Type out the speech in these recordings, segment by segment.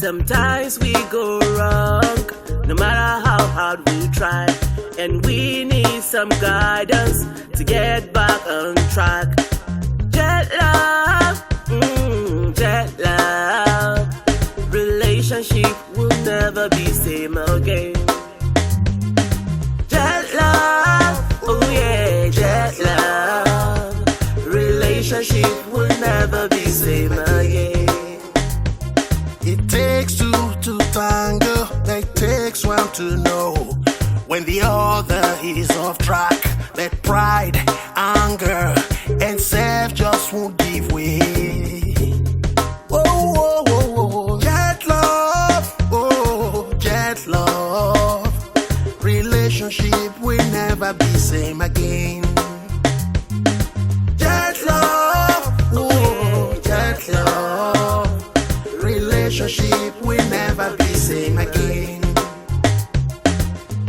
Sometimes we go wrong, no matter how hard we try, and we need some guidance to get back on track. Jet love, jet love. Relationship will never be same again. Jet love, oh yeah, jet love. Relationship will never be same again. It takes two to tango, it takes one to know when the other is off track. That pride, anger, and self just won't give way. Oh, oh, oh, oh, jet love, oh, jet love. Relationship will never be same again. Jet love, oh, jet love. Relationship will never be same again.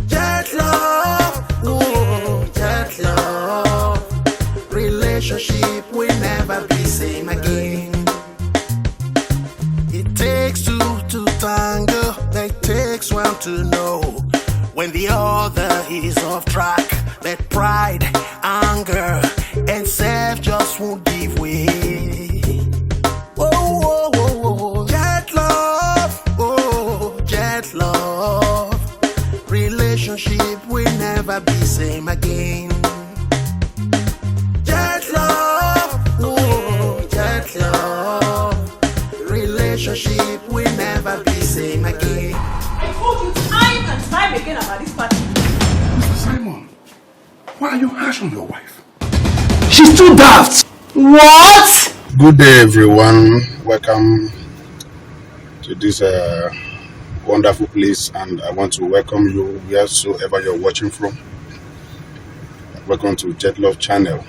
Jet love, oh, jet love. Relationship will never be same again. It takes two to tango, it takes one to know when the other is off track. That pride, anger, and self just won't give way. Oh, oh, oh, oh, jet love, oh, jet love. Relationship will never be same again. Jet love, oh, jet love. Relationship will never be same again. I told you time and time again about this party. Mr. Simon, why are you harsh on your wife? She's too daft! What? Good day, everyone. Welcome to this wonderful place, and I want to welcome you wheresoever you're watching from. Welcome to Jet Love channel.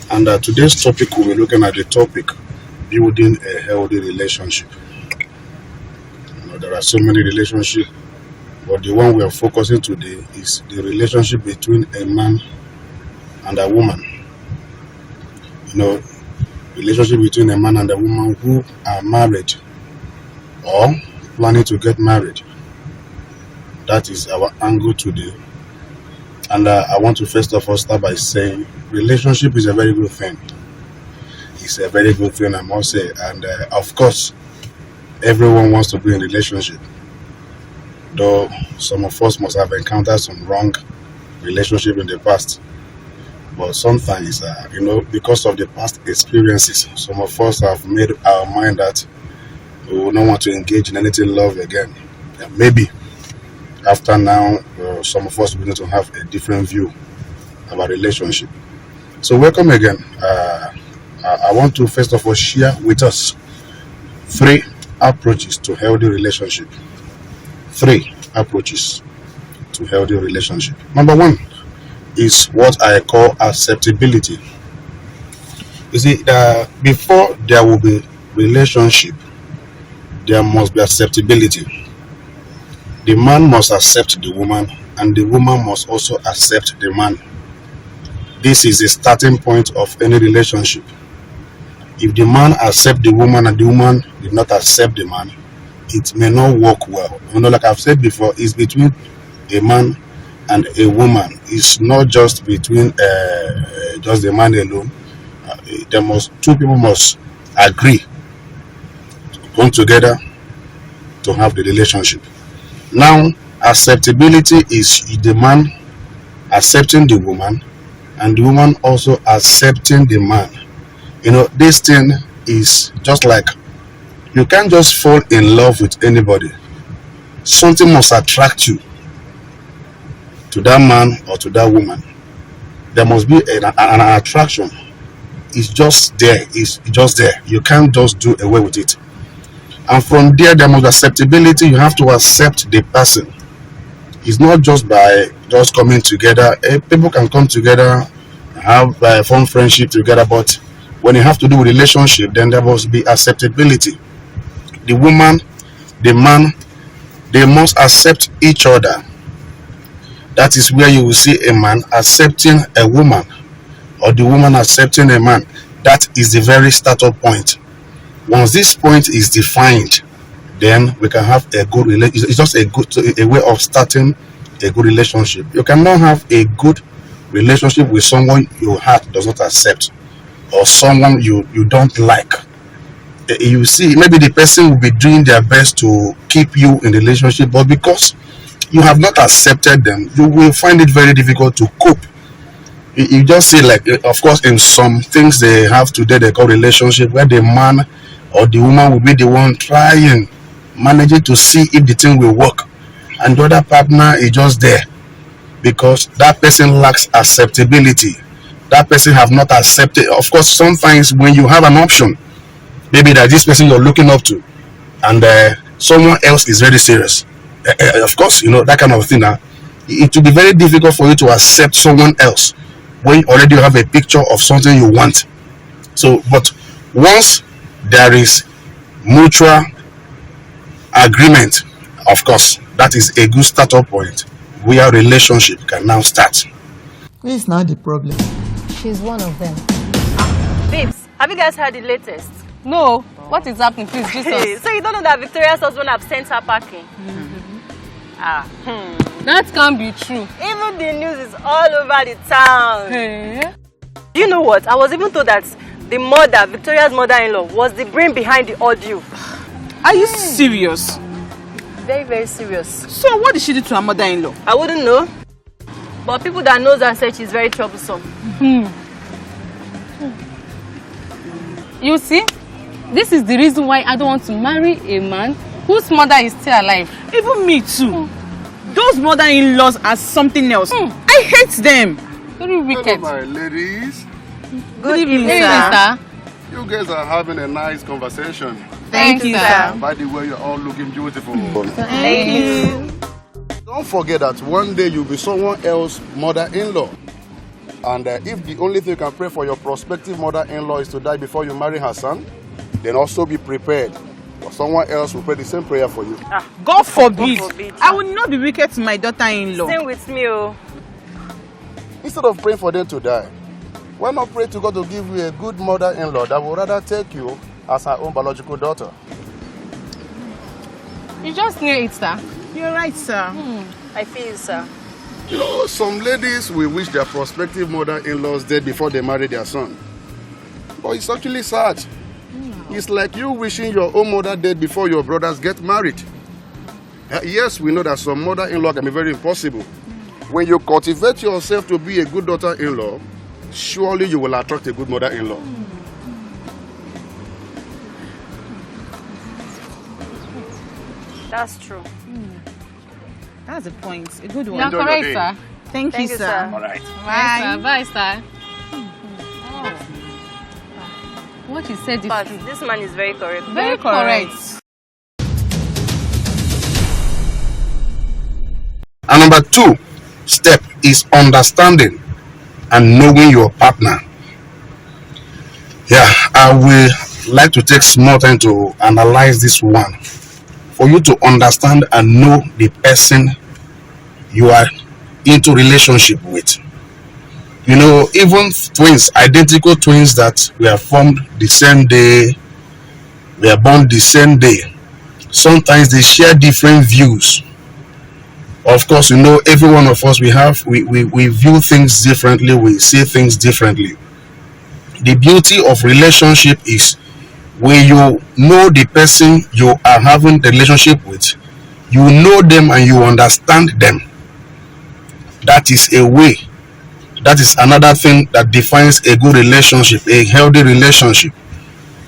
And today's topic, we'll be looking at the topic, building a healthy relationship. There are so many relationships, but the one we are focusing today is the relationship between a man and a woman. Relationship between a man and a woman who are married or planning to get married. That is our angle today. And I want to first of all start by saying relationship is a very good thing. It's a very good thing, I must say. And of course, everyone wants to be in a relationship. Though some of us must have encountered some wrong relationship in the past. But sometimes, because of the past experiences, some of us have made our mind that we will not want to engage in anything love again. And maybe after now, some of us will need to have a different view about relationship. So welcome again. I want to first of all share with us 3 approaches to healthy relationship. 3 approaches to healthy relationship. Number 1 is what I call acceptability. You see, before there will be relationship, there must be acceptability. The man must accept the woman, and the woman must also accept the man. This is the starting point of any relationship. If the man accepts the woman and the woman did not accept the man, it may not work well. Like I've said before, it's between a man and a woman. It's not just between just the man alone. Two people must agree to come together to have the relationship. Now, acceptability is the man accepting the woman and the woman also accepting the man. This thing is just like you can't just fall in love with anybody. Something must attract you to that man or to that woman. There must be an attraction. It's just there. It's just there. You can't just do away with it. And from there must be acceptability. You have to accept the person. It's not just by just coming together. People can come together, have form friendship together, but when you have to do with relationship, then there must be acceptability. The woman, the man, they must accept each other. That is where you will see a man accepting a woman or the woman accepting a man. That is the very startup point. Once this point is defined, then we can have a good relationship. It's just a way of starting a good relationship. You cannot have a good relationship with someone your heart does not accept, or someone you don't like. You see, maybe the person will be doing their best to keep you in the relationship, but because you have not accepted them, you will find it very difficult to cope. You just see, like, of course, in some things they have today, they call relationship, where the man or the woman will be the one trying, managing to see if the thing will work, and the other partner is just there because that person lacks acceptability. That person have not accepted. Of course, sometimes when you have an option, maybe that this person you're looking up to, and someone else is very serious, of course, that kind of thing. It will be very difficult for you to accept someone else when already you have a picture of something you want. So, but once there is mutual agreement, of course, that is a good startup point where relationship can now start. Who is now the problem? She's one of them. Babes, have you guys heard the latest? No. What is happening? Please, Jesus. So you don't know that Victoria's husband have sent her packing? That can't be true. Even the news is all over the town. Hey. You know what? I was even told that the mother, Victoria's mother-in-law, was the brain behind the ordeal. Are you serious? Very, very serious. So what did she do to her mother-in-law? I wouldn't know. But people that knows her said she's very troublesome. You see, this is the reason why I don't want to marry a man whose mother is still alive. Even me too. Those mother-in-laws are something else. I hate them. Very wicked. Hello, my ladies. Good evening, Hey, sir. mister. You guys are having a nice conversation. Thank you, sir. And by the way, you're all looking beautiful. Thank you. Don't forget that one day you'll be someone else's mother-in-law. And if the only thing you can pray for your prospective mother-in-law is to die before you marry her son, then also be prepared. Or someone else will pray the same prayer for you. God forbid. God forbid. I will not be wicked to my daughter-in-law. Same with me, oh. Instead of praying for them to die, why not pray to God to give you a good mother-in-law that will rather take you as her own biological daughter? You just knew it, sir. You're right, sir. I feel, sir. You know, some ladies will wish their prospective mother-in-laws dead before they marry their son. But it's actually sad. It's like you wishing your own mother dead before your brothers get married. Yes, we know that some mother-in-law can be very impossible. When you cultivate yourself to be a good daughter-in-law, surely you will attract a good mother-in-law. That's true. That's a point. A good one. You're Enjoy your correct, day. sir. Thank you, sir. All right. Bye, sir. Bye, sir. What you said is But true. this man is very correct. Very correct. And number 2 step is understanding and knowing your partner. Yeah, I will like to take small time to analyze this one. For you to understand and know the person you are into relationship with. You know, even twins, identical twins that were formed the same day, were born the same day, sometimes they share different views. Of course, you know, every one of us, we view things differently, we see things differently. The beauty of relationship is when you know the person you are having the relationship with, you know them and you understand them. That is a way. That is another thing that defines a good relationship, a healthy relationship.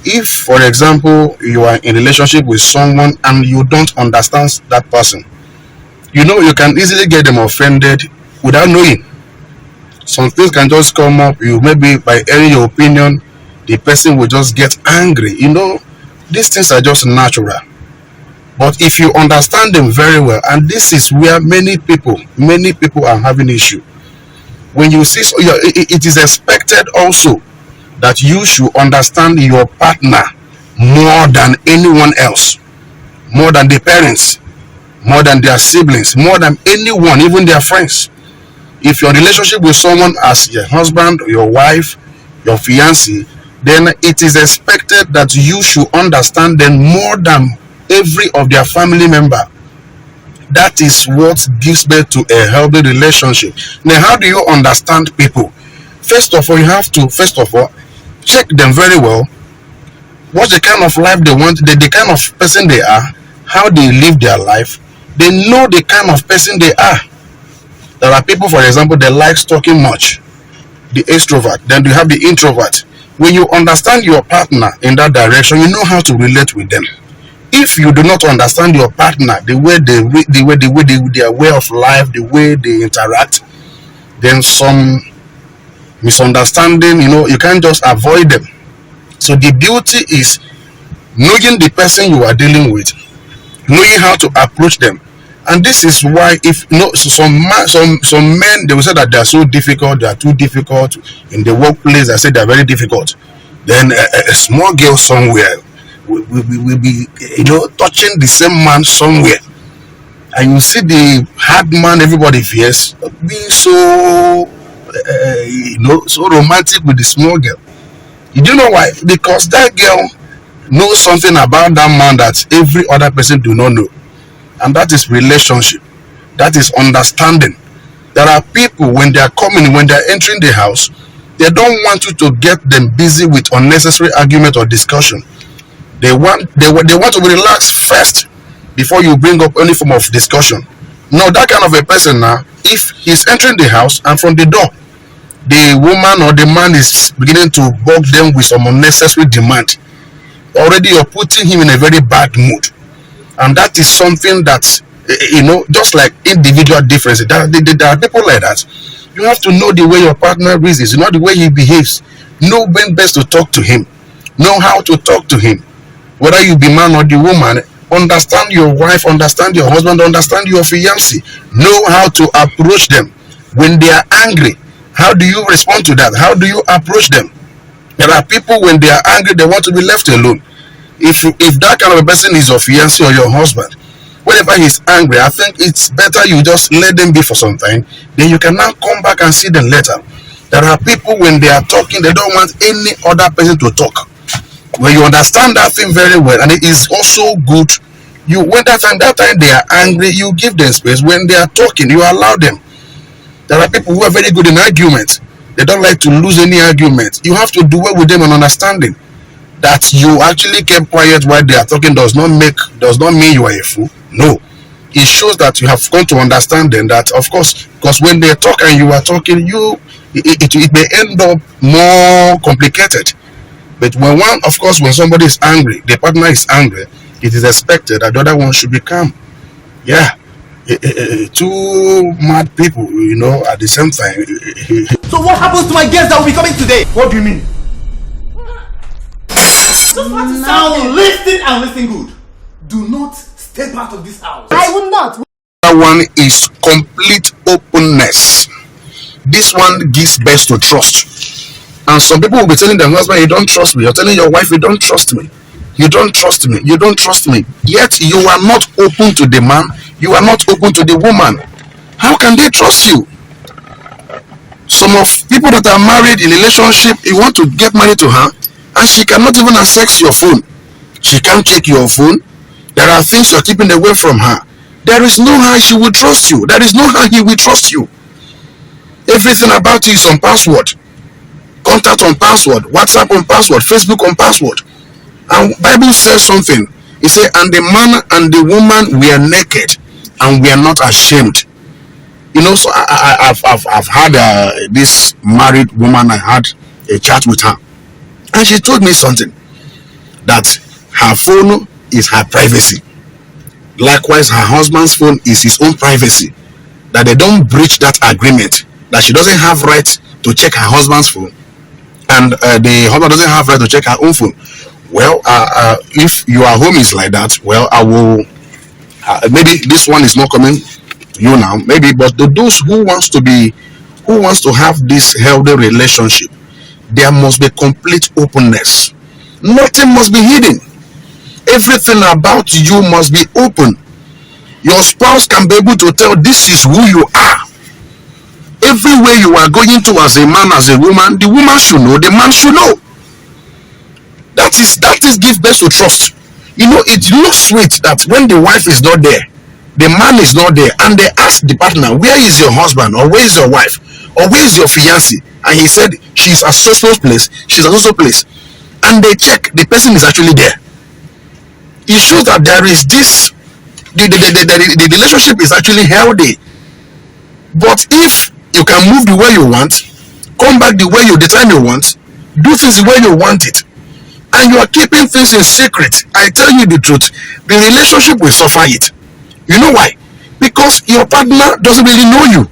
If, for example, you are in a relationship with someone and you don't understand that person, you know, you can easily get them offended without knowing. Some things can just come up, you maybe by airing your opinion, the person will just get angry. You know, these things are just natural. But if you understand them very well, and this is where many people are having issue. When you see, so it is expected also that you should understand your partner more than anyone else, more than the parents, more than their siblings, more than anyone, even their friends. If your relationship with someone as your husband, your wife, your fiancé, then it is expected that you should understand them more than every of their family member. That is what gives birth to a healthy relationship. Now, how do you understand people? First of all, you have to check them very well. What's the kind of life they want, the kind of person they are, how they live their life. They know the kind of person they are. There are people, for example, they like talking much, the extrovert. Then you have the introvert. When you understand your partner in that direction, you know how to relate with them. If you do not understand your partner, their way of life, the way they interact, then some misunderstanding, you can't just avoid them. So the beauty is knowing the person you are dealing with, knowing how to approach them. And this is why, some men, they will say that they are so difficult, they are too difficult in the workplace. I say they are very difficult. Then a small girl somewhere will be, touching the same man somewhere, and you see the hard man everybody fears being so, so romantic with the small girl. You do know why? Because that girl knows something about that man that every other person do not know. And that is relationship. That is understanding. There are people, when they are entering the house, they don't want you to get them busy with unnecessary argument or discussion. They want to relax first before you bring up any form of discussion. Now, that kind of a person now, if he's entering the house and from the door, the woman or the man is beginning to bug them with some unnecessary demand, already you're putting him in a very bad mood. And that is something that, just like individual differences, there are people like that. You have to know the way your partner reasons, the way he behaves. Know when best to talk to him. Know how to talk to him. Whether you be man or the woman, understand your wife, understand your husband, understand your fiancé. Know how to approach them. When they are angry, how do you respond to that? How do you approach them? There are people, when they are angry, they want to be left alone. If that kind of a person is your fiancé or your husband, whenever he's angry, I think it's better you just let them be for some time. Then you can now come back and see them later. There are people, when they are talking, they don't want any other person to talk. When you understand that thing very well, and it is also good, when that time they are angry, you give them space. When they are talking, you allow them. There are people who are very good in arguments. They don't like to lose any argument. You have to do well with them and understanding. That you actually kept quiet while they are talking does not mean you are a fool. No, it shows that you have come to understand them. That, of course, because when they talk and you are talking, it may end up more complicated. But when somebody is angry, the partner is angry, it is expected that the other one should be calm. Yeah, two mad people, at the same time. So what happens to my guests that will be coming today? What do you mean? Now listen and listen good. Do not step out of this house. I will not. That one is complete openness. This one gives birth to trust. And some people will be telling their husband, you don't trust me. You're telling your wife, you don't trust me. You don't trust me. You don't trust me. Yet you are not open to the man. You are not open to the woman. How can they trust you? Some of people that are married in a relationship, you want to get married to her, and she cannot even access your phone. She can't check your phone. There are things you're keeping away from her. There is no how she will trust you. There is no how he will trust you. Everything about you is on password. Contact on password. WhatsApp on password. Facebook on password. And Bible says something. It says, and the man and the woman were naked, and we are not ashamed. So I've had this married woman. I had a chat with her. And she told me something, that her phone is her privacy. Likewise, her husband's phone is his own privacy. That they don't breach that agreement. That she doesn't have right to check her husband's phone, and the husband doesn't have right to check her own phone. Well, if your home is like that, well, I will. Maybe this one is not coming to you now. Maybe, but those who wants to have this healthy relationship, there must be complete openness. Nothing must be hidden. Everything about you must be open. Your spouse can be able to tell, this is who you are. Everywhere you are going to as a man, as a woman, the woman should know, the man should know. That is give birth to trust. You know, it looks sweet that when the wife is not there, the man is not there, and they ask the partner, where is your husband, or where is your wife, or where is your fiancé? And he said, she's at so place, she's at so place. And they check, the person is actually there. It shows that there is this, the relationship is actually healthy. But if you can move the way you want, come back the way the time you want, do things the way you want it, and you are keeping things in secret, I tell you the truth, the relationship will suffer it. You know why? Because your partner doesn't really know you.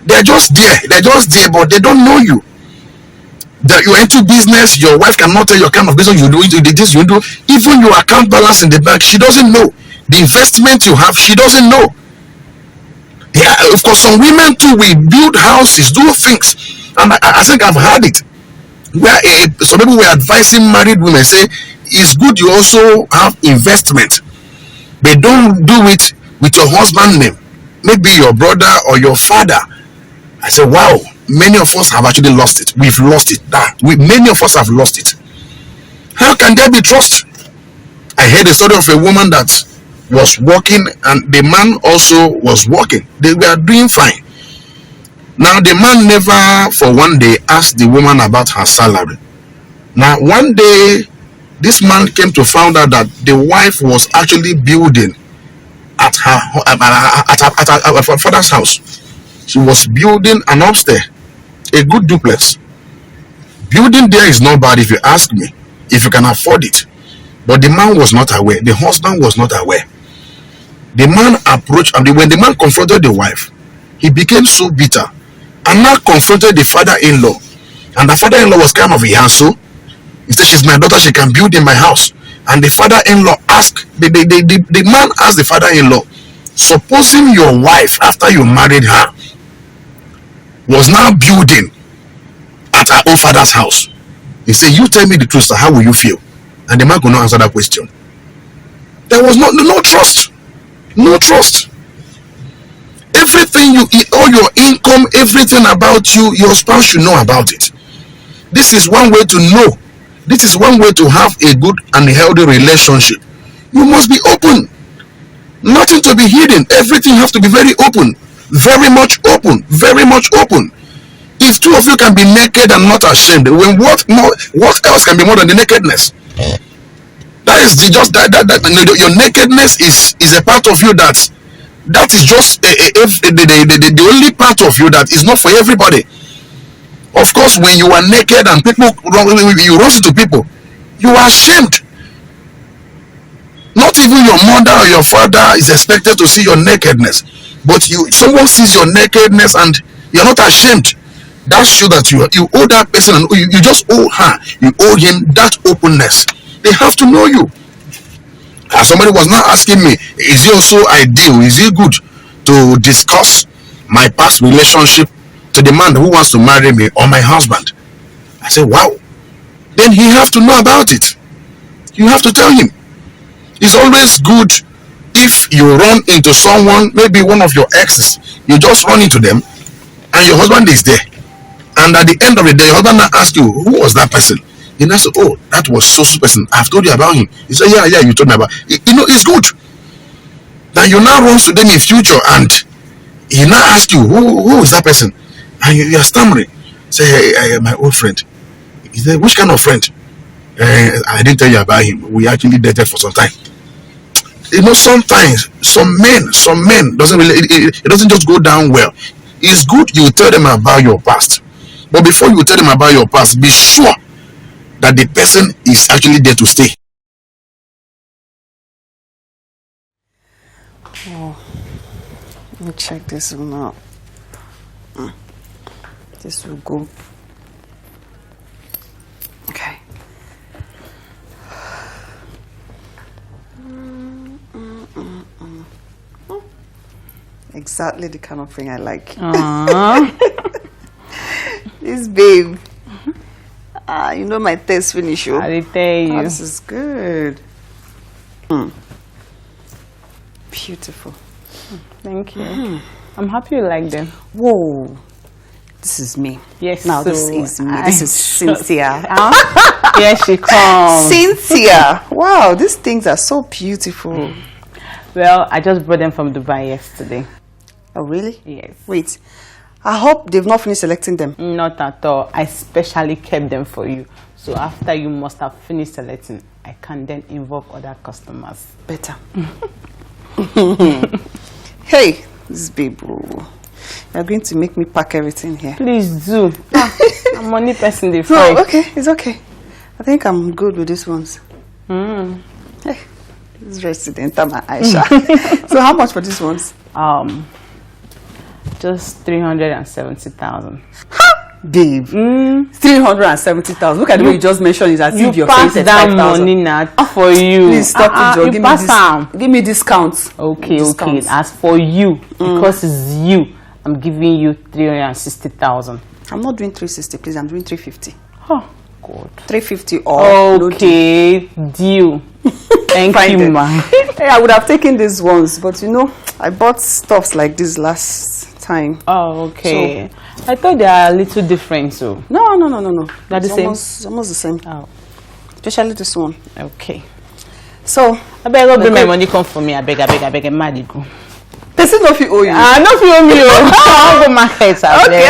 They're just there, but they don't know you. That you're into business, your wife cannot tell your kind of business you do, this you do. Even your account balance in the bank, she doesn't know. The investment you have, she doesn't know. Yeah, of course, some women too will build houses, do things, and I think I've heard it. Where some people were advising married women, say it's good you also have investment, but don't do it with your husband's name, maybe your brother or your father. I said, wow, many of us have actually lost it. We've lost it. Many of us have lost it. How can there be trust? I heard a story of a woman that was working and the man also was working. They were doing fine. Now the man never for one day asked the woman about her salary. Now one day this man came to find out that the wife was actually building at her father's house. She was building an upstairs, a good duplex. Building there is not bad if you ask me, if you can afford it. But the man was not aware. The husband was not aware. The man approached, and when the man confronted the wife, he became so bitter and now confronted the father-in-law. And the father-in-law was kind of a hassle. He said, she's my daughter, she can build in my house. And the father-in-law asked, the man asked the father-in-law, supposing your wife, after you married her, was now building at her own father's house, he said, you tell me the truth, sir, how will you feel? And the man could not answer that question. There was no trust. No trust. Everything you eat, all your income, everything about you, your spouse should know about it. This is one way to know. This is one way to have a good and healthy relationship. You must be open. Nothing to be hidden. Everything has to be very open. Very much open. Very much open. If two of you can be naked and not ashamed, when what else can be more than the nakedness? That is your nakedness is a part of you that is just the only part of you that is not for everybody. Of course, when you are naked and you run into people, you are ashamed. Not even your mother or your father is expected to see your nakedness, but someone sees your nakedness and you're not ashamed. That shows that you owe that person, and you just owe her, you owe him that openness. They have to know you. As somebody was now asking me, is it also ideal, is it good to discuss my past relationship to the man who wants to marry me or my husband? I said, wow. Then he have to know about it. You have to tell him. It's always good if you run into someone, maybe one of your exes, you just run into them and your husband is there. And at the end of the day, your husband now asks you, who was that person? You now say, oh, that was so person. I've told you about him. You say, yeah, you told me about him. You know, it's good. Then you now run to them in future and he now asks you, who is that person? And you are stammering. Say, hey, my old friend. He said, which kind of friend? I didn't tell you about him. We actually dated for some time. You know, sometimes some men doesn't really, it doesn't just go down well. It's good you tell them about your past. But before you tell them about your past, be sure that the person is actually there to stay. Oh, let me check this one out. This will go. Okay. Exactly the kind of thing I like. This babe. You know my taste finish. I did tell you. Oh, this is good. Beautiful. Thank you. I'm happy you like them. Whoa. This is me. Yes. Now this is me. This is Cynthia. Here she comes. Cynthia. Wow, these things are so beautiful. Well, I just brought them from Dubai yesterday. Oh, really? Yes. Wait. I hope they've not finished selecting them. Not at all. I specially kept them for you. So after you must have finished selecting, I can then involve other customers. Better. Hey, this babe. You're going to make me pack everything here. Please do. I'm money person, they No, find. okay, it's okay. I think I'm good with these ones. Hey, this is resident, my Aisha. So how much for these ones? Just 370,000. Babe, 370,000. Look at the way you just mentioned it as if you're pass paying that 35,000. money now for you. Please stop it, Joe. Give me discounts. Okay, okay. As for you, because it's you, I'm giving you 360,000. I'm not doing 360, please. I'm doing 350. Oh, God. 350 or okay, deal. Thank you, ma. Hey, I would have taken these ones, but you know, I bought stuffs like this last time. Oh, okay. So, I thought they are a little different, so. No. They're the same? Almost the same. Oh. Especially this one. Okay. So, I beg go bring my money come for me. I beg, mad go. Person no fit owe you. No fit owe me. I'll go market. Okay.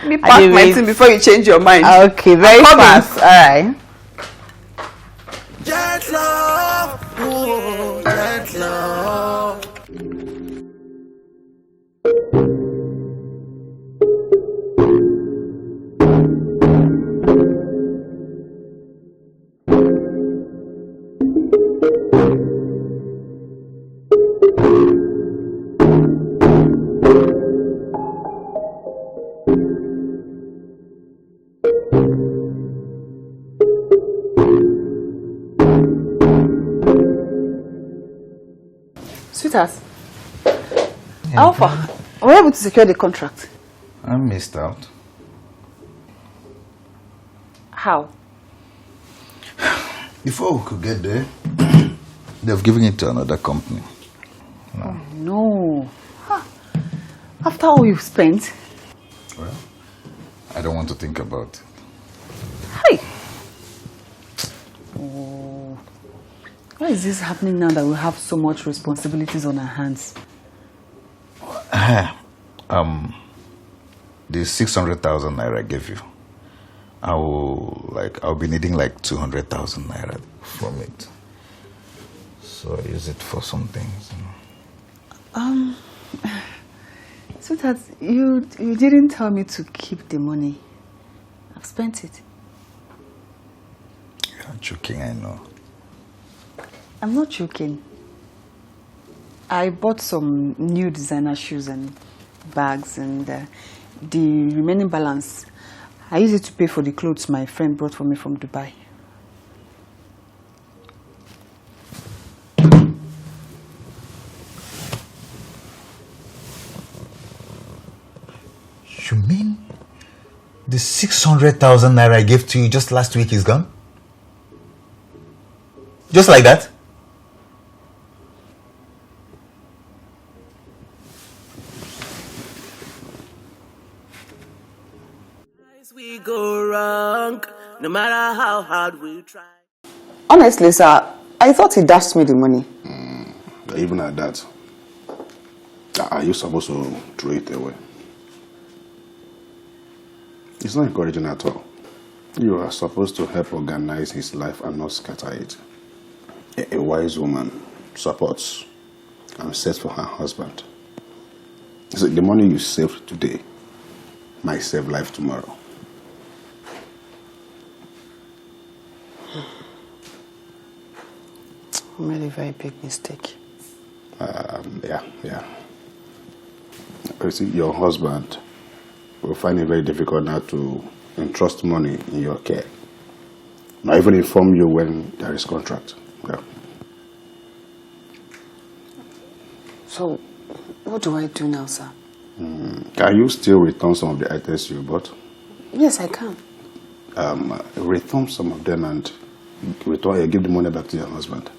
Let me pack my thing before you change your mind. Okay, very fast. All right. Jet love, ooh, jet love. Sweetheart, Alpha, were you able to secure the contract? I missed out. How? Before we could get there, they've given it to another company. No. Oh, no. Huh. After all you've spent? Well, I don't want to think about it. Hey! Oh. Why is this happening now that we have so much responsibilities on our hands? The 600,000 naira I gave you, I'll be needing like 200,000 naira from it. So I use it for some things. Sweetheart, you didn't tell me to keep the money. I've spent it. You're joking, I know. I'm not joking. I bought some new designer shoes and bags, and the remaining balance, I used it to pay for the clothes my friend brought for me from Dubai. You mean the 600,000 naira I gave to you just last week is gone? Just like that? We go wrong, no matter how hard we try. Honestly, sir, I thought he dashed me the money. Even at that, are you supposed to throw it away? It's not encouraging at all. You are supposed to help organize his life and not scatter it. A wise woman supports and sets for her husband. So the money you saved today might save life tomorrow. I made a very big mistake. Yeah. You see, your husband will find it very difficult now to entrust money in your care. Not even inform you when there is contract. Yeah. So, what do I do now, sir? Can you still return some of the items you bought? Yes, I can. Return some of them and give the money back to your husband.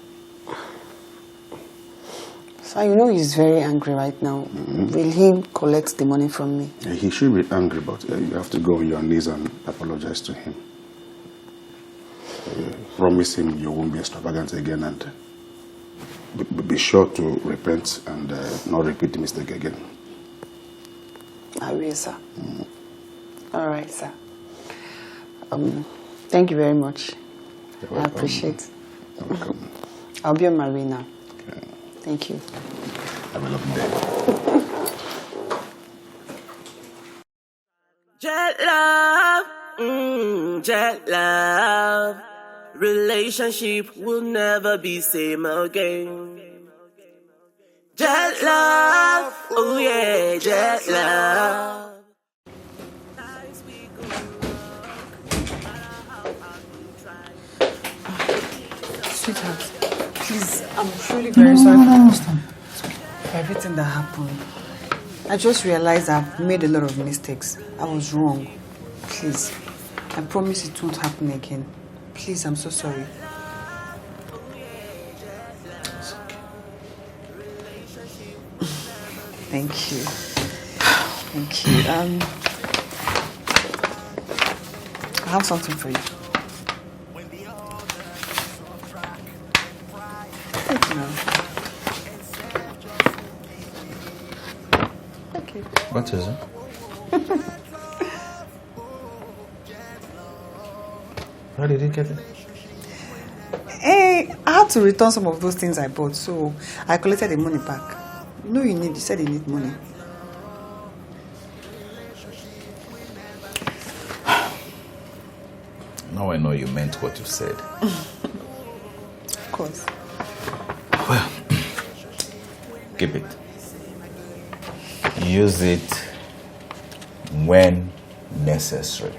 Sir, you know he's very angry right now. Will he collect the money from me? He should be angry, but you have to go on your knees and apologize to him. Promise him you won't be extravagant again, and be sure to repent and not repeat the mistake again. I will, sir. All right, sir. Thank you very much. I appreciate it. You're welcome. I'll be on my way now. Okay. Thank you. Have a lovely day. Jet love. Relationship will never be same again. Jet love, oh yeah, jet love. Sweetheart, please, I'm truly very sorry for everything that happened. I just realized I've made a lot of mistakes. I was wrong. Please, I promise it won't happen again. Please, I'm so sorry. Thank you. Thank you. I have something for you. Thank you, ma'am. Okay. What is it? How did you get it? Hey, I had to return some of those things I bought, so I collected the money back. No, you said you need money. Now I know you meant what you said. Of course. Well, keep it. Use it when necessary.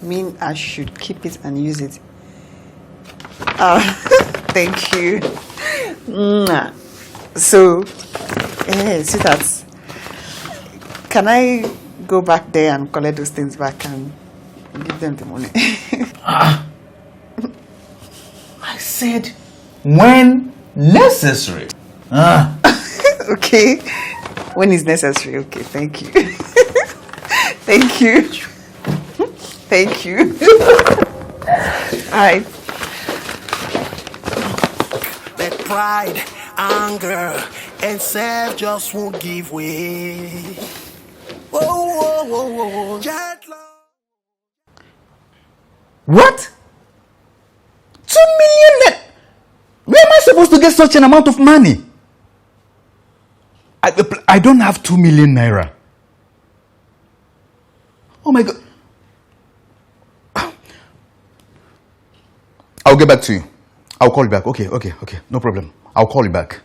Mean I should keep it and use it. Thank you. So, sweetheart, can I go back there and collect those things back and give them the money? I said when necessary. Okay. When it's necessary. Okay, thank you. Thank you. Thank you. All right. That pride, anger, and self just won't give way. Whoa, whoa, whoa, whoa, jet lag. What? 2 million? Where am I supposed to get such an amount of money? I don't have 2 million naira. Oh my God. I'll get back to you. I'll call you back. Okay. No problem. I'll call you back.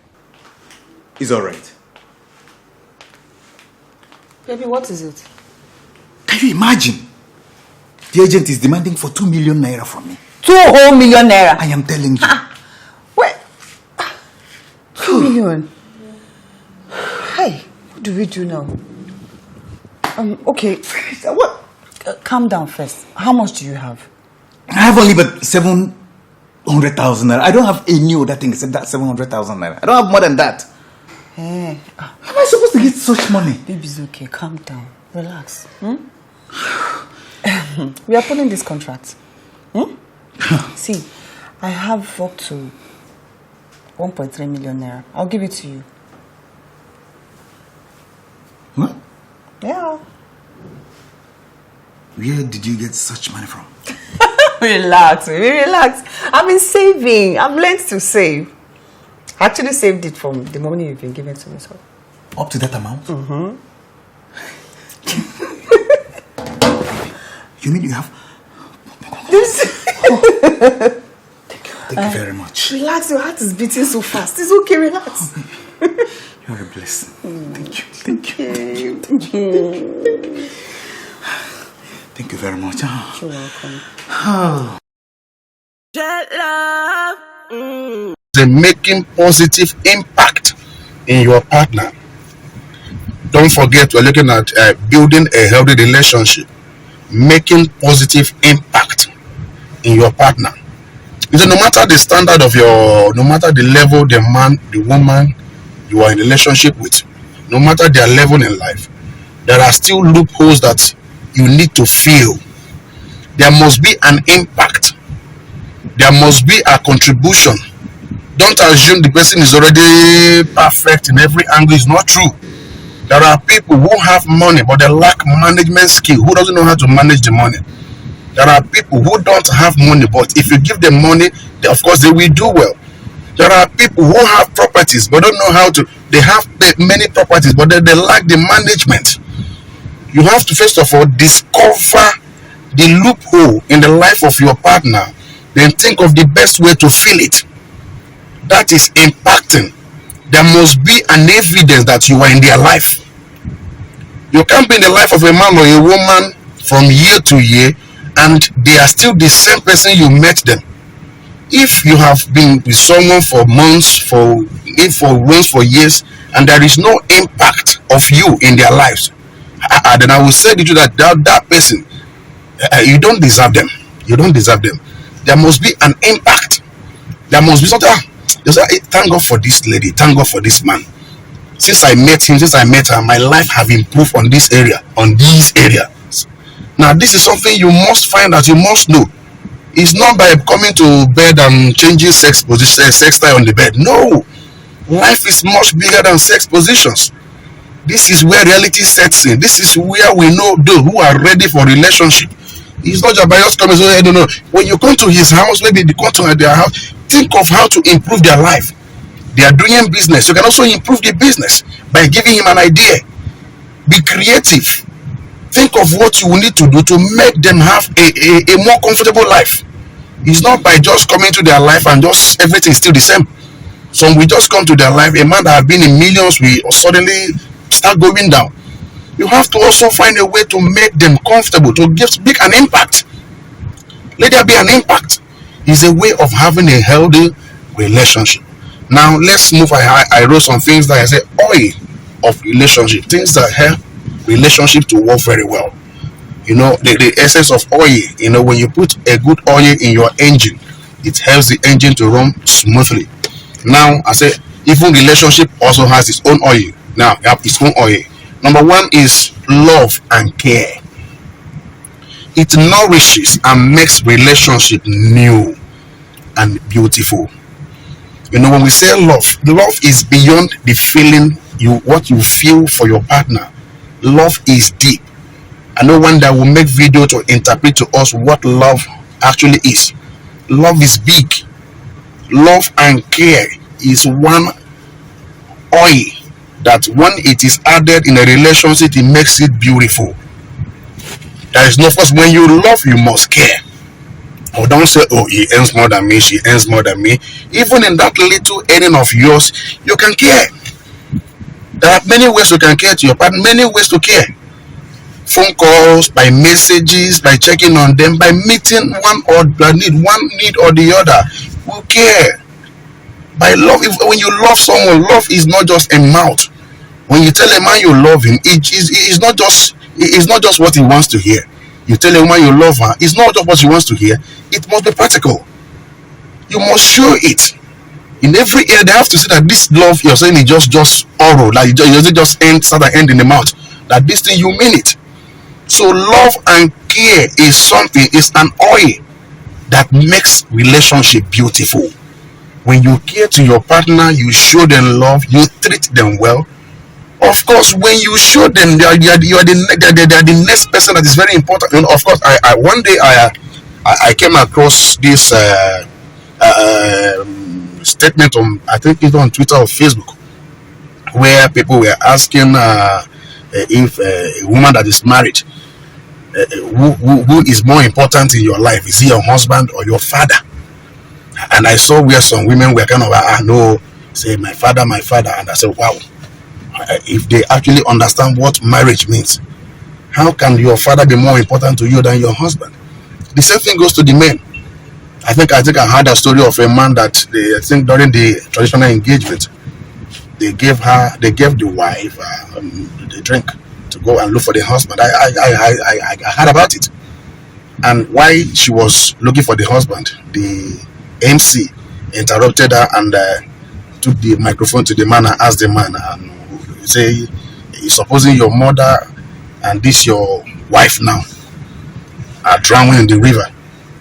It's all right. Baby, what is it? Can you imagine? The agent is demanding for 2 million naira from me. 2 whole million naira? I am telling you. Wait. 2 million? Hey, what do we do now? Okay. What? Calm down first. How much do you have? I have only but 700,000 naira. I don't have any other thing except that 700,000 naira. I don't have more than that. Hey. How am I supposed to get such money? Baby's okay. Calm down. Relax. We are pulling this contract. See, I have up to 1.3 million naira. I'll give it to you. What? Yeah. Where did you get such money from? Relax, baby, relax. I've been saving. I've learned to save. I actually saved it from the money you've been giving to me. So. Up to that amount? You mean you have... Thank you very much. Relax, your heart is beating so fast. It's okay, relax. You're a blessing. Thank you. Thank you very much. You're welcome. Jet love. Making positive impact in your partner. Don't forget, we're looking at building a healthy relationship, making positive impact in your partner. So no matter the standard of no matter the level, the man, the woman you are in a relationship with, no matter their level in life, there are still loopholes that you need to fill. there must be an impact. There must be a contribution. Don't assume the person is already perfect in every angle. It's not true. There are people who have money, but they lack management skill, who doesn't know how to manage the money. There are people who don't have money, but if you give them money, of course they will do well. There are people who have properties, but don't know how to. They have many properties, but they lack the management. You have to first of all discover the loophole in the life of your partner, then think of the best way to fill it. That is impacting. There must be an evidence that you are in their life. You can't be in the life of a man or a woman from year to year and they are still the same person you met them. If you have been with someone for months, for years, and there is no impact of you in their lives, then I will say to you that person, you don't deserve them. You don't deserve them. There must be an impact. There must be something. You say, thank God for this lady. Thank God for this man. Since I met him, since I met her, my life have improved on this area, on these areas. Now, this is something you must find out. You must know. It's not by coming to bed and changing sex position, sex style on the bed. No, life is much bigger than sex positions. This is where reality sets in. This is where we know those who are ready for relationship. It's not just by us coming. So I don't know. When you come to his house, maybe they come to their house. Think of how to improve their life. They are doing business. You can also improve the business by giving him an idea. Be creative. Think of what you will need to do to make them have a more comfortable life. It's not by just coming to their life and just everything is still the same. Some will just come to their life. A man that has been in millions will suddenly start going down. You have to also find a way to make them comfortable, to make an impact. Let there be an impact. It's a way of having a healthy relationship. Now let's move. I wrote some things that I say oil of relationship, things that help relationship to work very well. You know, the essence of oil, you know, when you put a good oil in your engine, it helps the engine to run smoothly. Now I say even relationship also has its own oil. Now have its own oil. Number one is love and care. It nourishes and makes relationship new and beautiful. You know, when we say love is beyond the feeling what you feel for your partner. Love is deep. I know one that will make video to interpret to us what love actually is. Love is big. Love and care is one oil that when it is added in a relationship, it makes it beautiful. There is no first. When you love, you must care. Or don't say, oh, he earns more than me, she earns more than me. Even in that little earning of yours, you can care. There are many ways you can care to your partner, many ways to care. Phone calls, by messages, by checking on them, by meeting one need or the other. We care. By love, when you love someone, love is not just a mouth. When you tell a man you love him, it's not just what he wants to hear. You tell a woman you love her, it's not just what she wants to hear. It must be practical. You must show it. In every area, they have to see that this love you're saying is just oral, like it doesn't just start and end in the mouth. That this thing, you mean it. So love and care is something, it's an oil that makes relationship beautiful. When you care to your partner, you show them love, you treat them well. Of course, when you show them they are the next person that is very important. And of course, one day I came across this statement on, I think it's on Twitter or Facebook, where people were asking if a woman that is married, who is more important in your life? Is he your husband or your father? And I saw where some women were kind of, no, say my father, and I said, wow. If they actually understand what marriage means, how can your father be more important to you than your husband? The same thing goes to the men. I think I heard a story of a man that I think during the traditional engagement, they gave the wife the drink to go and look for the husband. I heard about it. And while she was looking for the husband, the MC interrupted her and took the microphone to the man and asked the man, say, supposing your mother and this your wife now, are drowning in the river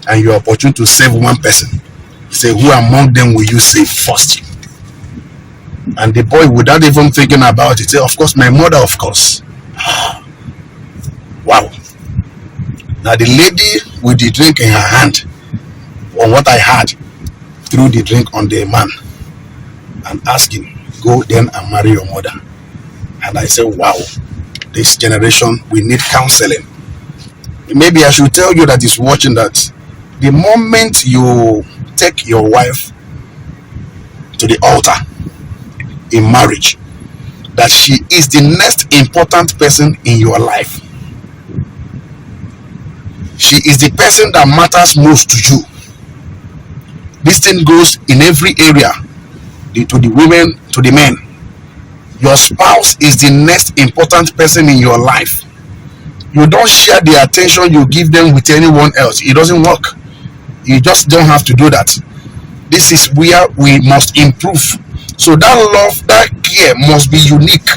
and you are opportune to save one person, say, who among them will you save first? And the boy, without even thinking about it, say, of course, my mother, of course. Wow. Now the lady with the drink in her hand, on what I had, threw the drink on the man and asked him, go then and marry your mother. And I said, wow, this generation, we need counseling. Maybe I should tell you that is watching that the moment you take your wife to the altar in marriage, that she is the next important person in your life. She is the person that matters most to you. This thing goes in every area, to the women, to the men. Your spouse is the next important person in your life. You don't share the attention you give them with anyone else. It doesn't work. You just don't have to do that. This is where we must improve. So that love, that care must be unique.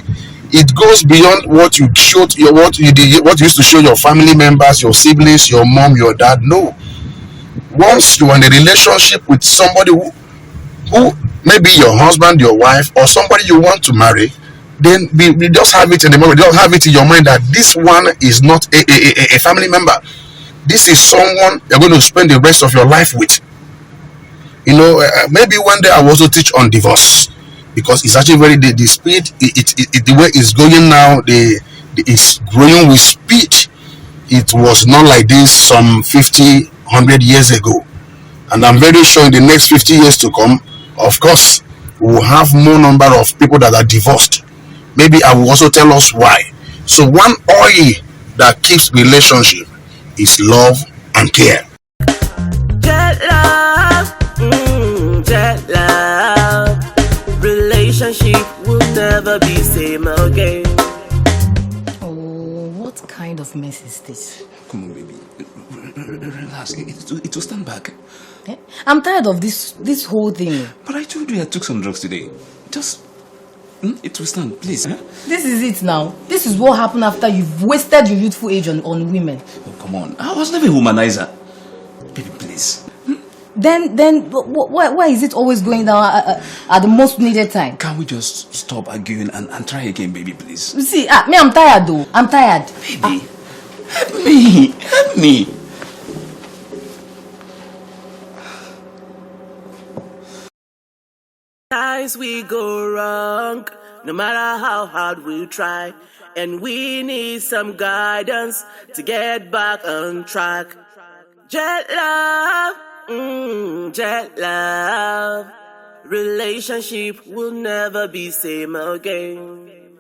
It goes beyond what you showed, what you used to show your family members, your siblings, your mom, your dad. No. Once you are in a relationship with somebody who maybe your husband, your wife, or somebody you want to marry, then we just have it in the moment. You don't have it in your mind that this one is not a family member. This is someone you're going to spend the rest of your life with. You know, maybe one day I will also teach on divorce, because it's actually very the speed, the way it's going now, it's growing with speed. It was not like this some 50, 100 years ago, and I'm very sure in the next 50 years to come, of course, we'll have more number of people that are divorced. Maybe I will also tell us why. So one oil that keeps relationship is love and care. Jet love, relationship will never be same again. Oh, what kind of mess is this? Come on, baby. Relax. It will stand back. Eh? I'm tired of this whole thing. But I told you I took some drugs today. Just... it will stand, please. Huh? This is it now. This is what happened after you've wasted your youthful age on women. Oh, come on. I was never a womanizer. Baby, please. Then why is it always going down at the most needed time? Can we just stop arguing and try again, baby, please? See, me, I'm tired though. I'm tired. Baby, help me. Help me. Times we go wrong, no matter how hard we try, and we need some guidance to get back on track. Jet love, jet love, relationship will never be same again.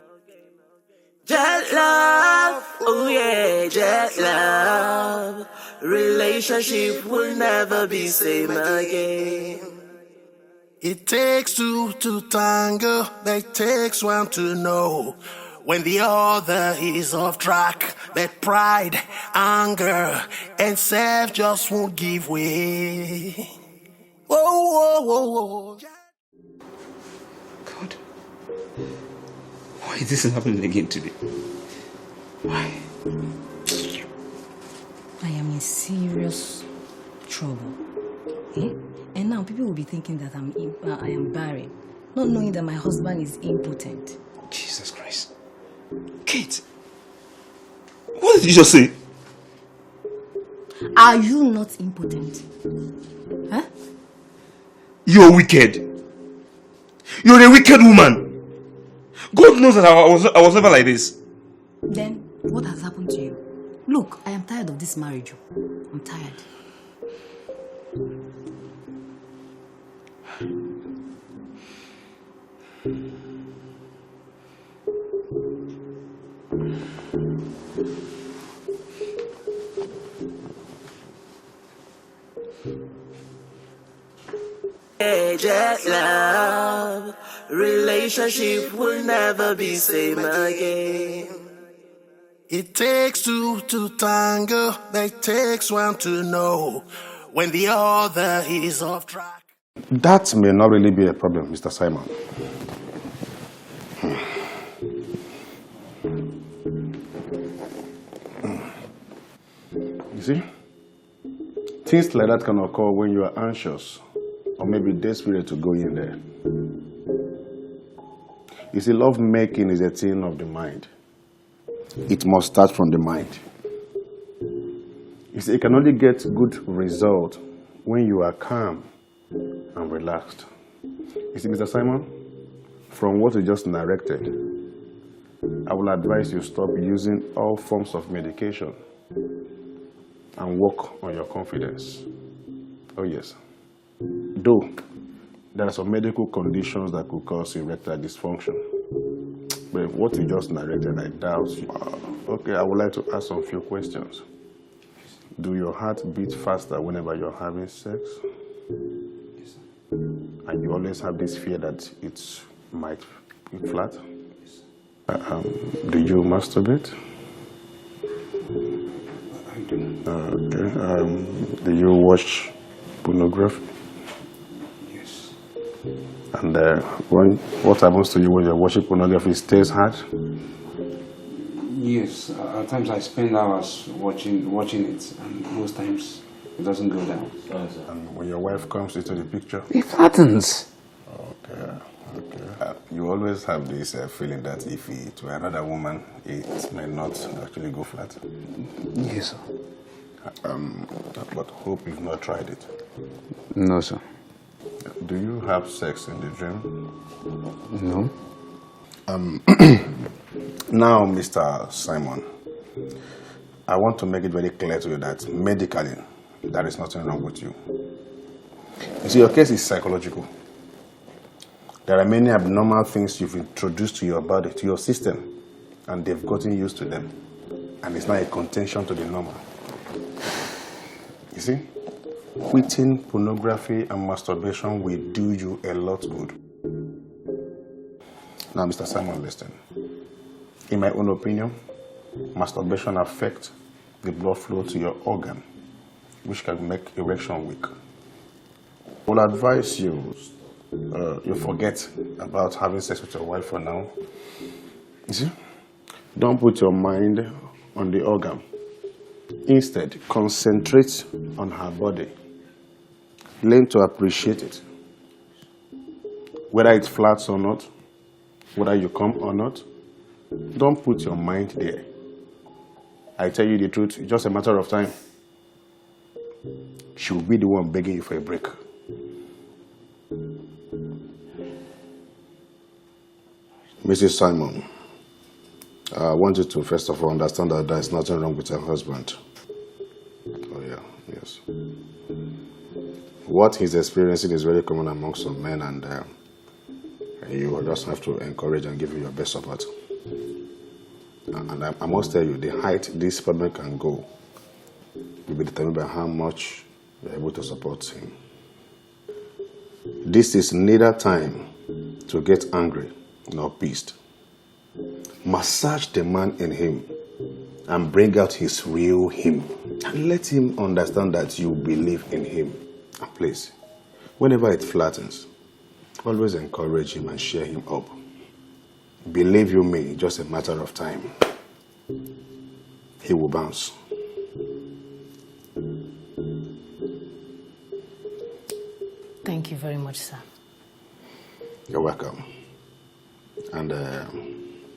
Jet love, oh yeah, jet love, relationship will never be same again. It takes two to tango, it takes one to know when the other is off track. That pride, anger, and self just won't give way. Whoa, whoa, whoa, whoa. God, why is this happening again today? Why? I am in serious trouble. Eh? And now people will be thinking that I am barren, not knowing that my husband is impotent. Jesus Christ. Kate, what did you just say? Are you not impotent? Huh? You're wicked. You're a wicked woman. God knows that I was never like this. Then what has happened to you? Look, I am tired of this marriage. I'm tired. Jet love, relationship will never be same again. It takes two to tango, it takes one to know when the other is off track. That may not really be a problem, Mr. Simon. You see? Things like that can occur when you are anxious or maybe desperate to go in there. You see, love making is a thing of the mind. It must start from the mind. You see, you can only get good result when you are calm and relaxed. You see, Mr. Simon, from what you just narrated, I will advise you stop using all forms of medication and work on your confidence. Oh yes. Though, there are some medical conditions that could cause erectile dysfunction. But what you just narrated, I doubt you. Okay, I would like to ask some few questions. Do your heart beat faster whenever you're having sex? Yes, sir. And you always have this fear that it might be flat? Yes, do you masturbate? I do. Okay. Do you watch pornography? Yes. And what happens to you when you're watching pornography? It stays hard? Yes. At times I spend hours watching it, and most times it doesn't go down. And when your wife comes into the picture? It happens. Okay. You always have this feeling that if it were another woman, it may not actually go flat. Yes, sir. But hope you've not tried it. No, sir. Do you have sex in the dream? No. Now, Mr. Simon, I want to make it very clear to you that medically, there is nothing wrong with you. You see, your case is psychological. There are many abnormal things you've introduced to your body, to your system, and they've gotten used to them. And it's not a contention to the normal. You see, quitting pornography and masturbation will do you a lot good. Now, Mr. Simon, listen. In my own opinion, masturbation affects the blood flow to your organ, which can make erection weak. I will advise you, you forget about having sex with your wife for now. You see? Don't put your mind on the organ. Instead, concentrate on her body. Learn to appreciate it. Whether it flats or not, whether you come or not, don't put your mind there. I tell you the truth, it's just a matter of time. She will be the one begging you for a break. Mrs. Simon, I want you to first of all understand that there is nothing wrong with your husband. Oh yeah, yes. What he's experiencing is very common among some men, and you just have to encourage and give him your best support. And I must tell you, the height this problem can go will be determined by how much you're able to support him. This is neither time to get angry nor pissed. Massage the man in him and bring out his real him. And let him understand that you believe in him. And please, whenever it flattens, always encourage him and cheer him up. Believe you me, just a matter of time. He will bounce. Thank you very much, sir. You're welcome. And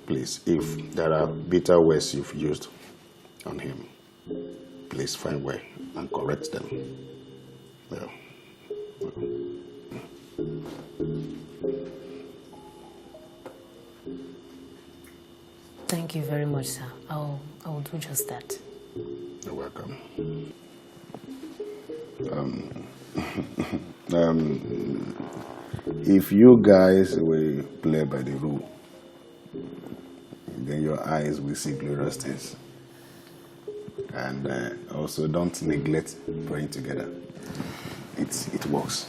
please, if there are bitter words you've used on him, please find way and correct them. Yeah. Thank you very much, sir. I will do just that. You're welcome. If you guys will play by the rule, then your eyes will see glorious things. And also don't neglect praying together. It works.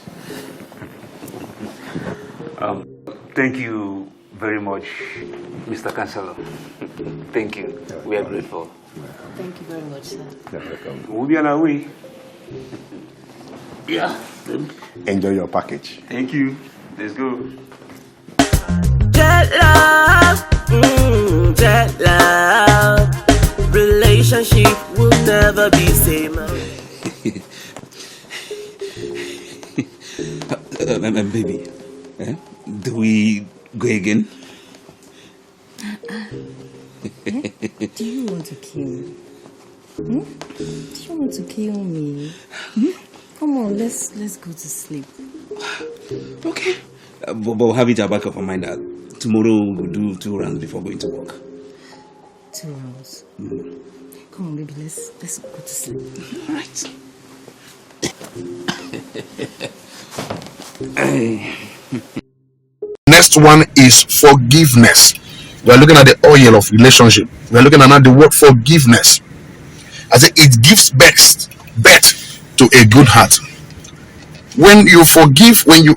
Thank you very much, Mr. Chancellor. Thank you. We are grateful. Thank you very much, sir. You're welcome. We'll be on our way. Yeah. Enjoy your package. Thank you. Let's go. Jet lag, jet lag. Relationship will never be same. Baby, do we go again? Do you want to kill me? Do you want to kill me? Come on, let's go to sleep. Okay. But we'll have it at back of our mind that tomorrow we'll do 2 rounds before going to work. 2 rounds? Come on, baby, let's go to sleep. All right. Next one is forgiveness. We are looking at the oil of relationship. We are looking at the word forgiveness. I say it gives birth to a good heart. When you forgive, when you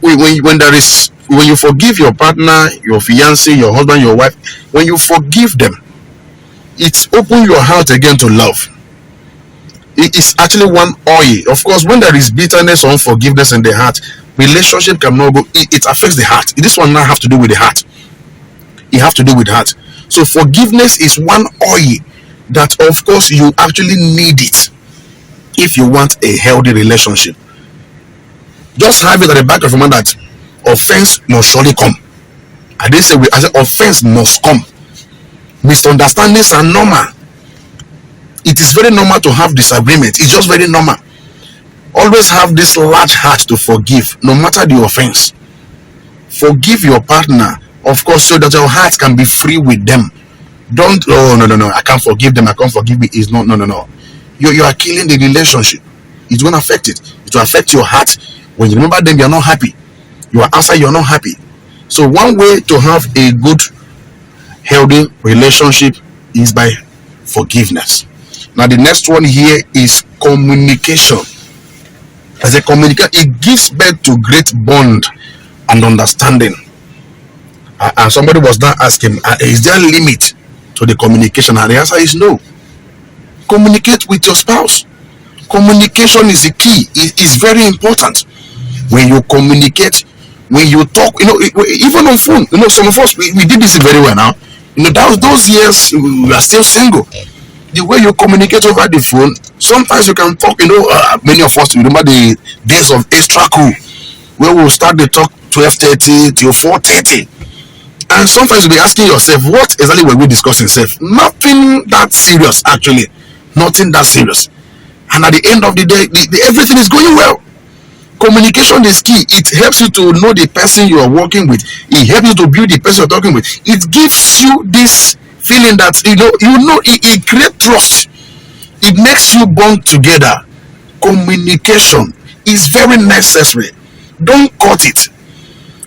forgive your partner, your fiancé, your husband, your wife, when you forgive them, it's open your heart again to love. It is actually one oil. Of course, when there is bitterness or unforgiveness in the heart, relationship cannot go. It affects the heart. This one now have to do with the heart. It have to do with the heart. So forgiveness is one oil that, of course, you actually need it if you want a healthy relationship. Just have it at the back of your mind that offense must surely come. I didn't say I said offense must come. Misunderstandings are normal. It is very normal to have disagreement. It's just very normal. Always have this large heart to forgive, no matter the offense. Forgive your partner, of course, so that your heart can be free with them. Don't, no, I can't forgive them, I can't forgive me. It's not, no. You are killing the relationship. It's going to affect it. It will affect your heart. When you remember them, you're not happy. You are outside, you're not happy. So one way to have a good, healthy relationship is by forgiveness. Now the next one here is communication. As a communicator, it gives birth to great bond and understanding. And somebody was now asking, is there a limit to the communication? And the answer is no. Communicate with your spouse. Communication is the key. It is very important. When you communicate, when you talk, even on phone, some of us, we did this very well now. Those years, we are still single. The way you communicate over the phone, sometimes you can talk, many of us remember the days of extra cool, where we'll start the talk 12:30 till 4:30. And sometimes you'll be asking yourself, what exactly were we discussing? Nothing that serious, actually. Nothing that serious. And at the end of the day, everything is going well. Communication is key. It helps you to know the person you are working with. It helps you to build the person you're talking with. It gives you this feeling that it creates trust. It makes you bond together. Communication is very necessary. Don't cut it.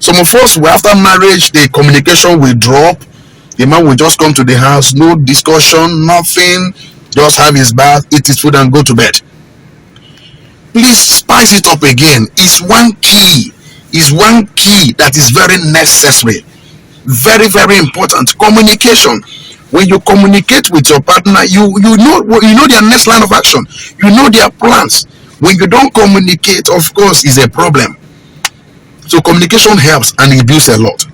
Some of us, after marriage, the communication will drop. The man will just come to the house, no discussion, nothing, just have his bath, eat his food, and go to bed. Please spice it up again. It's one key. It's one key that is very necessary. Very, very important. Communication. When you communicate with your partner, you know their next line of action. You know their plans. When you don't communicate, of course, is a problem. So communication helps and it builds a lot.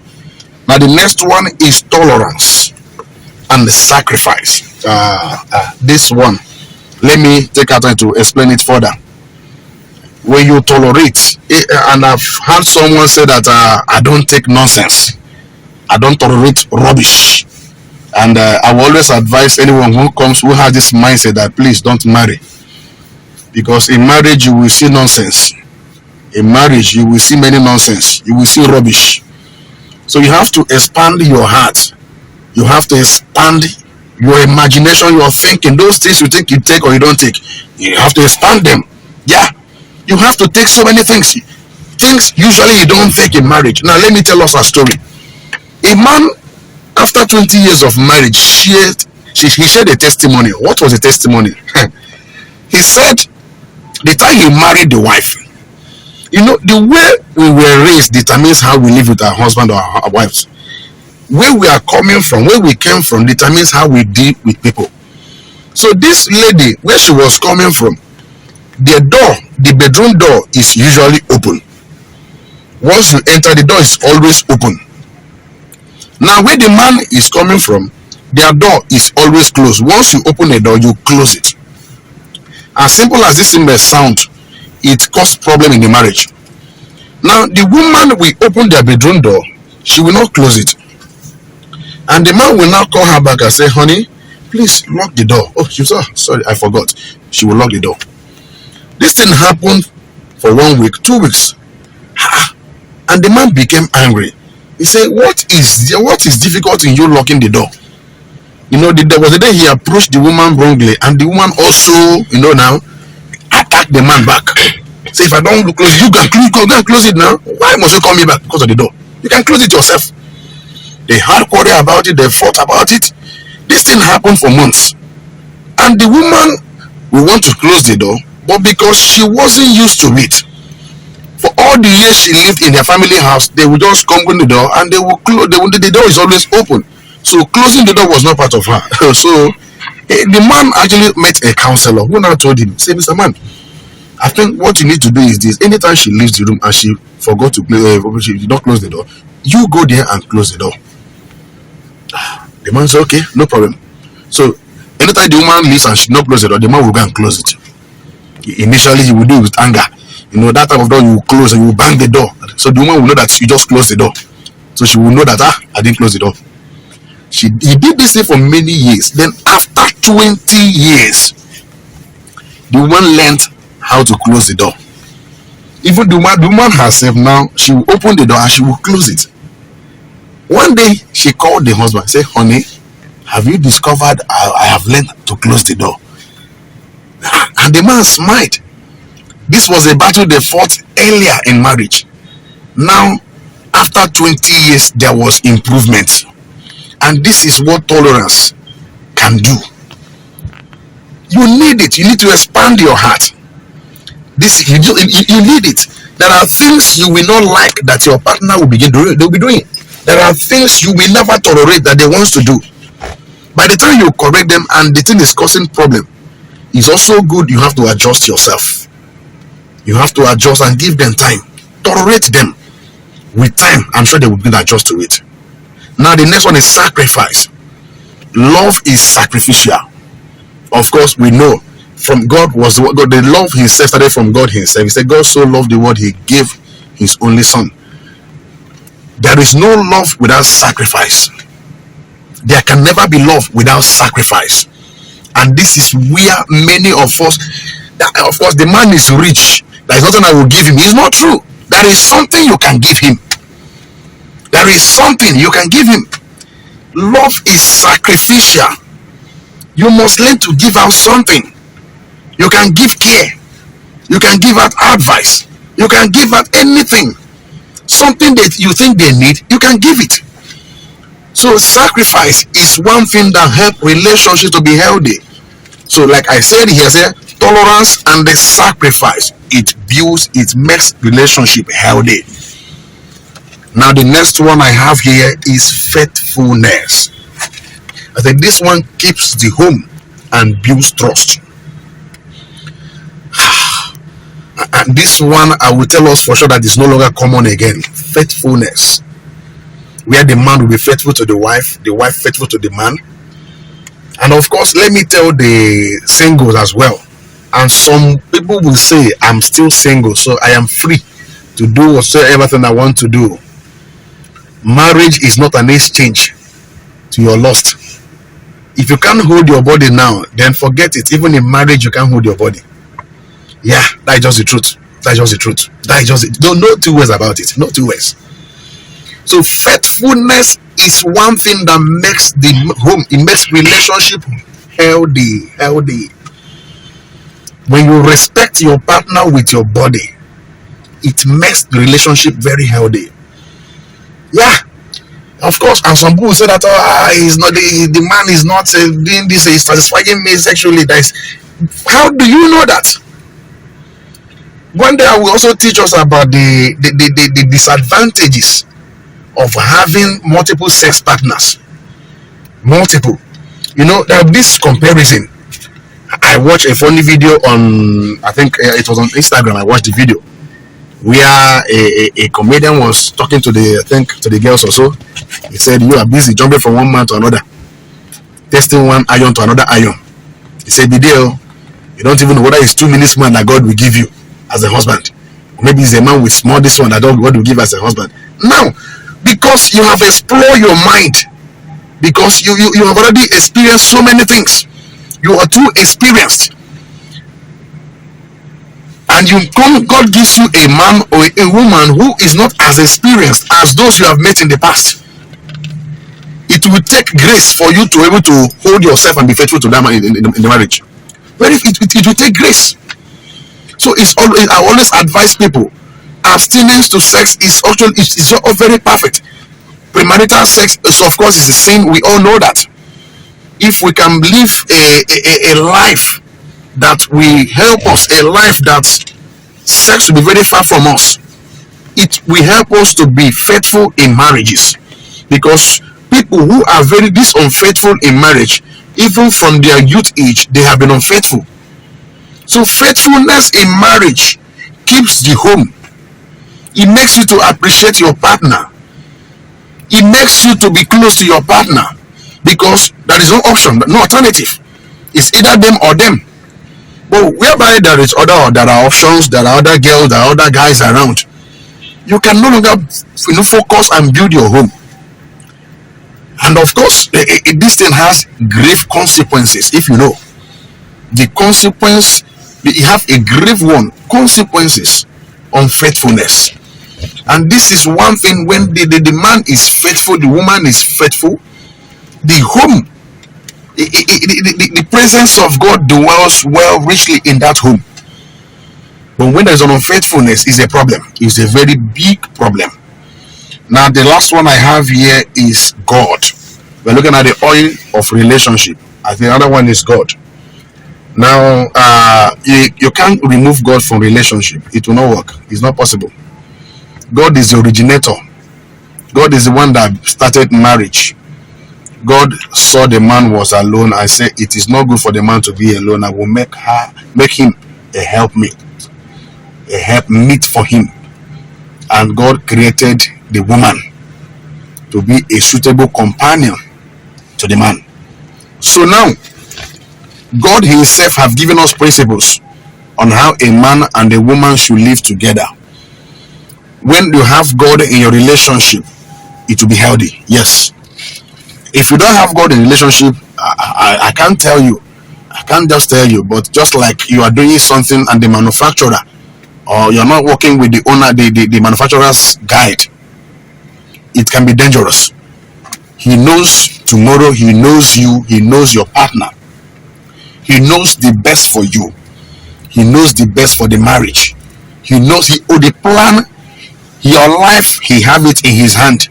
Now the next one is tolerance and sacrifice. This one, let me take our time to explain it further. When you tolerate, and I've heard someone say that I don't take nonsense. I don't tolerate rubbish. And I will always advise anyone who has this mindset that please don't marry. Because in marriage you will see nonsense. In marriage you will see many nonsense. You will see rubbish. So you have to expand your heart. You have to expand your imagination, your thinking. Those things you think you take or you don't take, you have to expand them. Yeah. You have to take so many things. Things usually you don't take in marriage. Now let me tell us a story. A man, after 20 years of marriage, he shared a testimony. What was the testimony? He said the time he married the wife, the way we were raised determines how we live with our husband or our wives. Where we are coming from, where we came from, determines how we deal with people. So this lady, where she was coming from, the bedroom door is usually open. Once you enter, the door is always open. Now where the man is coming from, their door is always closed. Once you open the door, you close it. As simple as this may sound, it causes problem in the marriage. Now, the woman will open their bedroom door, she will not close it. And the man will now call her back and say, honey, please lock the door. Oh, she said, sorry, I forgot. She will lock the door. This thing happened for 1 week, 2 weeks. And the man became angry. He said, what is difficult in you locking the door? You know, there was a day he approached the woman wrongly, and the woman also, you know, now attacked the man back. Say, if I don't close it, you can close it now. Why must you call me back? Because of the door. You can close it yourself. They had quarrel about it, they fought about it. This thing happened for months. And the woman will want to close the door, but because she wasn't used to it, for all the years she lived in their family house, they would just come in the door and they will close. The door is always open. So closing the door was not part of her. So the man actually met a counselor who now told him, say, Mr. Man, I think what you need to do is this. Anytime she leaves the room and she forgot to she did not close the door, you go there and close the door. The man said, okay, no problem. So anytime the woman leaves and she not close the door, the man will go and close it. Initially, he will do it with anger. You know, that type of door you will close and you will bang the door. So the woman will know that you just closed the door. So she will know that, I didn't close the door. He did this thing for many years. Then after 20 years, the woman learned how to close the door. Even the woman herself now, she will open the door and she will close it. One day, she called the husband and said, honey, have you discovered I have learned to close the door? And the man smiled. This was a battle they fought earlier in marriage. Now, after 20 years, there was improvement. And this is what tolerance can do. You need it. You need to expand your heart. You need it. There are things you will not like that your partner will be doing. There are things you will never tolerate that they want to do. By the time you correct them and the thing is causing problem, it's also good you have to adjust yourself. You have to adjust and give them time. Tolerate them. With time, I'm sure they will adjust to it. Now the next one is sacrifice. Love is sacrificial. Of course, we know from God was the God. The love Himself started from God Himself. He said, God so loved the world, He gave His only Son. There is no love without sacrifice. There can never be love without sacrifice. And this is where many of us, of course, the man is rich. There is nothing I will give him. It's not true. There is something you can give him. There is something you can give him. Love is sacrificial. You must learn to give out something. You can give care. You can give out advice. You can give out anything. Something that you think they need, you can give it. So sacrifice is one thing that helps relationships to be healthy. So like I said here, tolerance and the sacrifice, it makes relationship healthy. Now the next one I have here is faithfulness. I think this one keeps the home and builds trust. And this one I will tell us for sure that is no longer common again. Faithfulness, where the man will be faithful to the wife faithful to the man. And of course, let me tell the singles as well. And some people will say, I'm still single, so I am free to do whatsoever thing I want to do. Marriage is not an exchange to your lust. If you can't hold your body now, then forget it. Even in marriage, you can't hold your body. Yeah, that's just the truth. That's just the truth. That is just it. No two ways about it. No two ways. So faithfulness is one thing that makes the home, it makes relationship healthy. When you respect your partner with your body, it makes the relationship very healthy. Yeah, of course. And some people say that he's not the man is not doing this, he's satisfying me sexually. How do you know that? One day I will also teach us about the disadvantages of having multiple sex partners. Multiple. You know, this comparison. I watched a funny video on, I think it was on Instagram. I watched the video where a comedian was talking to the girls also. He said, you are busy jumping from one man to another, testing one iron to another iron. He said, the deal, you don't even know whether it's 2 minutes man that God will give you as a husband. Maybe it's a man with small this one that don't want to give as a husband. Now, because you have explored your mind, because you have already experienced so many things, you are too experienced, and God gives you a man or a woman who is not as experienced as those you have met in the past. It will take grace for you to be able to hold yourself and be faithful to that man in the marriage. But it will take grace. So I always advise people, abstinence to sex is not very perfect. Premarital sex is, of course, is a sin. We all know that. If we can live a life that will help us, a life that sex will be very far from us, it will help us to be faithful in marriages. Because people who are very unfaithful in marriage, even from their youth age, they have been unfaithful. So faithfulness in marriage keeps the home. It makes you to appreciate your partner. It makes you to be close to your partner, because there is no option, no alternative. It's either them or them. But whereby there are options, there are other girls, there are other guys around, you can no longer focus and build your home. And of course, this thing has grave consequences. If you know the consequence, you have a grave one, consequences on faithfulness. And this is one thing: when the man is faithful, the woman is faithful, the home, the presence of God dwells well richly in that home. But when there is an unfaithfulness, is a problem. It's a very big problem. Now, the last one I have here is God. We're looking at the oil of relationship. I think the other one is God. Now, you can't remove God from relationship. It will not work. It's not possible. God is the originator. God is the one that started marriage. God saw the man was alone and said, it is not good for the man to be alone. I will make him a helpmate for him. And God created the woman to be a suitable companion to the man. So now, God himself have given us principles on how a man and a woman should live together. When you have God in your relationship, it will be healthy. Yes. If you don't have God in relationship, I can't tell you. I can't just tell you, but just like you are doing something and the manufacturer, or you're not working with the owner, the manufacturer's guide, it can be dangerous. He knows tomorrow, he knows you, he knows your partner. He knows the best for you. He knows the best for the marriage. He knows the plan, your life, he have it in his hand.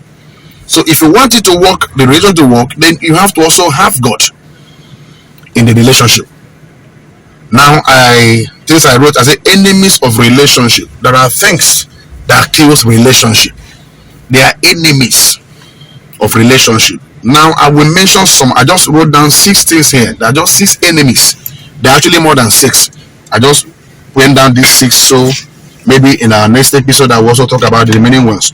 So if you want it to work, the relation to work, then you have to also have God in the relationship. Now, I wrote, I said, enemies of relationship. There are things that kills relationship. They are enemies of relationship. Now, I will mention some. I just wrote down 6 things here. There are just 6 enemies. There are actually more than 6. I just went down these 6, so maybe in our next episode I will also talk about the remaining ones.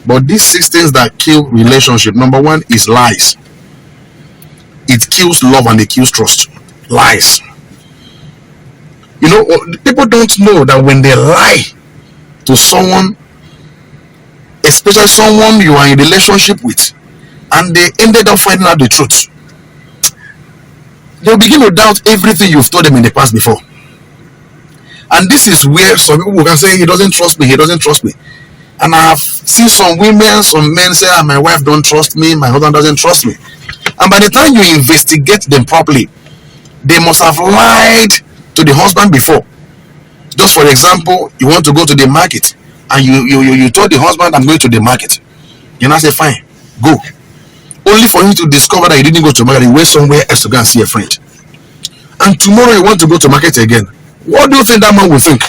But these 6 things that kill relationship. Number 1 is lies. It kills love and it kills trust. Lies. You know, people don't know that when they lie to someone, especially someone you are in a relationship with, and they ended up finding out the truth, they'll begin to doubt everything you've told them in the past before. And this is where some people can say, he doesn't trust me, he doesn't trust me. And I have seen some women, some men say, my wife don't trust me, my husband doesn't trust me. And by the time you investigate them properly, they must have lied to the husband before. Just for example, you want to go to the market, and you told the husband, I'm going to the market. You now say, fine, go. Only for him to discover that he didn't go to market, he went somewhere else to go and see a friend. And tomorrow you want to go to market again. What do you think that man will think?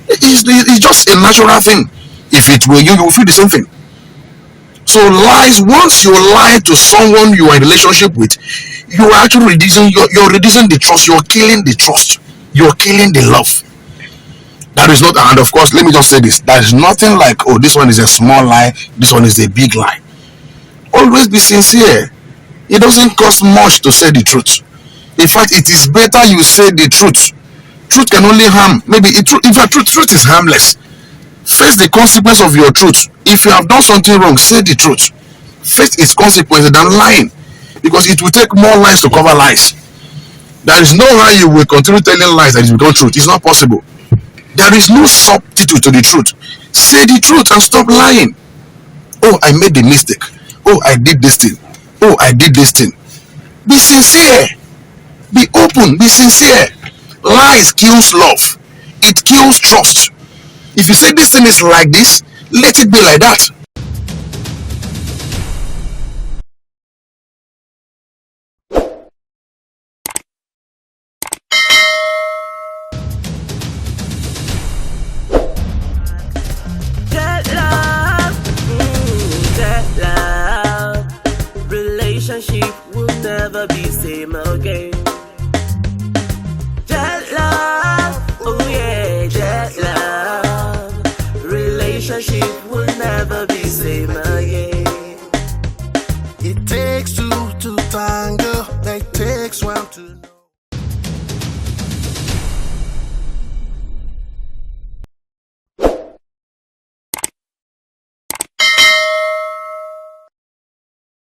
It's just a natural thing. If it were you, you will feel the same thing. So lies, once you lie to someone you are in a relationship with, you are actually reducing the trust, you're killing the trust, you're killing the love. That is not, and of course, let me just say this, there is nothing like, oh, this one is a small lie, this one is a big lie. Always be sincere. It doesn't cost much to say the truth. In fact, it is better you say the truth. Truth can only harm. Maybe truth is harmless. Face the consequence of your truth. If you have done something wrong, say the truth. Face its consequences than lying, because it will take more lies to cover lies. There is no how you will continue telling lies that is become truth. It's not possible. There is no substitute to the truth. Say the truth and stop lying. Oh, I made a mistake. Oh, I did this thing. Oh, I did this thing. Be sincere. Be open. Be sincere. Lies kills love. It kills trust. If you say this thing is like this, let it be like that. Relationship will never be same again. Jet love, oh yeah, jet love. Relationship will never be same again.